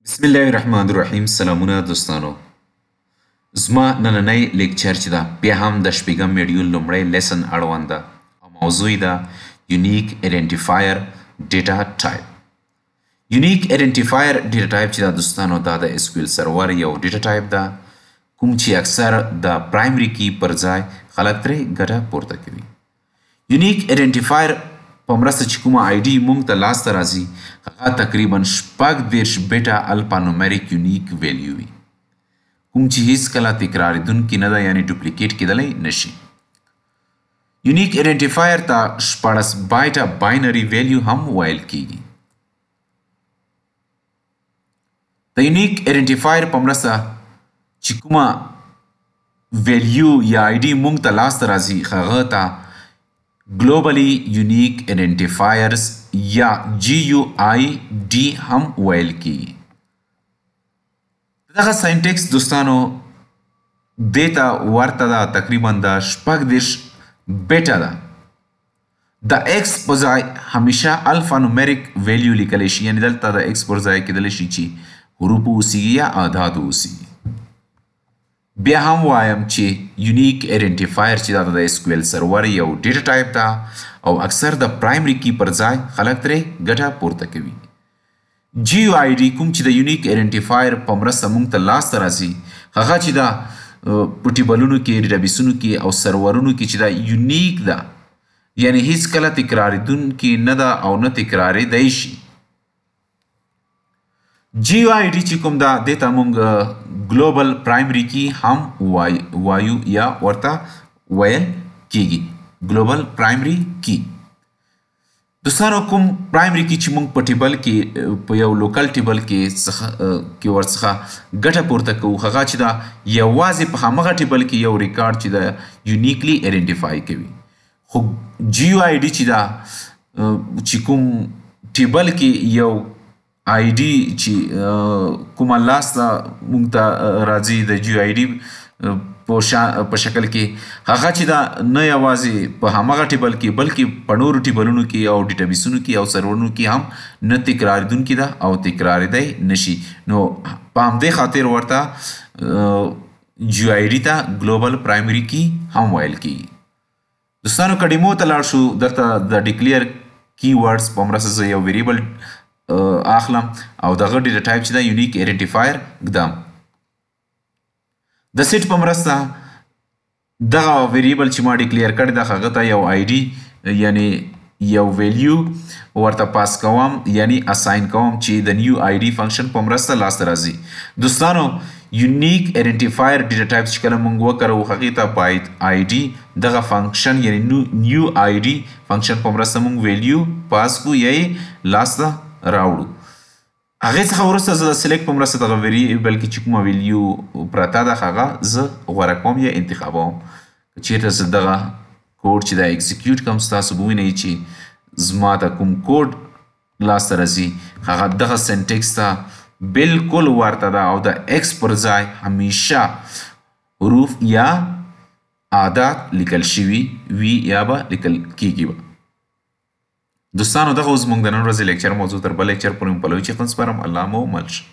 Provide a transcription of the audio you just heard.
بسم الله الرحمن الرحیم. سلامونه دوستانو. زما نننۍ لیکچر چې ده بیا هم د شپږم میډیول لومړی لیسن اړوند ده او موضوع یې ده یونیک ایډنټیفایر ډیټا ټایپ. یونیک ایډنټیفایر ډیټا ټایپ چې ده دوستانو دا د اس کیو ایل سرور یو ډیټا ټایپ ده کوم چې اکثر د پرایمري کی پر ځای خلک ترې ګټه پورته کوي. یونیک ایډنټیفایر په مرسته چې کومه آی ډي موږ ته لاسته راځي هغه تقریبا 30 بیټا الفانومیریک یونیک ویلیو وي کوم چې هیڅکله تکراریدونکي نه ده یعنې ډوپلیکیټ کیدلی نشي. یونیک ایډنټیفایر ته 14 بایټه باینري ویلیو هم ویل کیږي. د یونیک ایډنټیفایر په مرسته چې کومه ویلیو یا آی ډي موږ ته لاسته راځي هغه ته Globally Unique Identifiers یا GUID هم ویل کیږي. دغه ساینټیکس دوستانو دیتا ورته ده تقریبا د 14 بیټا ده. د ایکس په ځای همیشه الفانومیریک ویلیو لیکلی شي یعنې دلته د ایکس پر ځای کیدلی شي چې حروف اوسیږي یا اعداد اوسیږي. بیا هم وایم چې یونیک ایډنټیفایر چې دا د اس کیو ایل سرور یو ډیټا ټایپ ده او اکثر د پرایمري کی پر ځای خلک ترې ګټه پورته کوي. جی یو آی ډي کوم چې د یونیک ایډنټیفایر په مرسته موږ ته لاسته راځي هغه چې دا په ټیبلونو کې ډیټابیسونو کې او سرورونو کې چې دا یونیک ده یعنې هیڅکله تکراریدونکي نه ده او نه تکراریدی شي. جی یو آی ډي چې کوم ده دې ته موږ ګلوبل پرایمري کی هم وایو یا ورته ویل کیږي ګلوبل پرایمري کی. دوستانو کوم پرایمري کی چې موږ په ټیبل کې په یو لوکل ټیبل کې ورڅخه ګټه پورته کوو هغه چې دا یوازې په همغه ټیبل کې یو ریکارډ چې دا یونیکلی ایډنټیفای کوي. خو جی یو آی ډي چې دا چې کوم ټیبل کې یو آی ډي چې کومه لاسته موږ ته راځي د جی آی ډي په شکل کې هغه چې دا نه یوازې په همغه ټیبل کې بلکې په نورو ټیبلونو کې او ډیټابیسونو کې او سرورونو کې هم نه تکراریدونکي ده او تکراریدی نشي. نو په همدې خاطر ورته جی آی ډي ته ګلوبل پرایمري کی هم ویل کیږي. دوستانو که ډیمو ته لاړ شو دلته د ډیکلیر کی ورډز په مرسته زه یو ویریبل اخلم او دغه ډیټا ټایپ چې دا یونیک ایډنټیفایر ږدم. د سیټ په مرسته دغه ویریبل چې ما ډیکلیر کړی ده هغه ته یو آی ډي یعنې یو ویلیو ورته پاس کوم یعنې اساین کوم چې د نیو آی ډي فنکشن په مرسته لاسته راځي. دوستانو یونیک ایډنټیفایر ډیټا ټایپ چې کله موږ وکړو هغې ته باید آی ډي دغه فنکشن یعنې نیو آی ډي فنکشن په مرسته موږ ویلیو پاس کړو یا یې لاسته راوړو. هغې څخه وروسته زه د سلیکټ په مرسته دغه ویریبل کې چې کومه ویلیو پرته ده هغه زه غوره کوم یا انتخابوم. که چیرته زه دغه کوډ چې دا اکزیکیوټ کوم ستاسو به وینئ چې زما ته کوم کوډ لاسته راځي هغه دغه سینټیکس ته بالکل ورته ده او د ایکس پر ځای همیشه حروف یا اعداد لیکل شوي وي یا به لیکل کیږي به. دوستانو دغه اوس موږ د نن ورځې لیکچر موضوع تر بل لیکچر پورې مو په لوی چیغه سپارم. الله مو مل شه.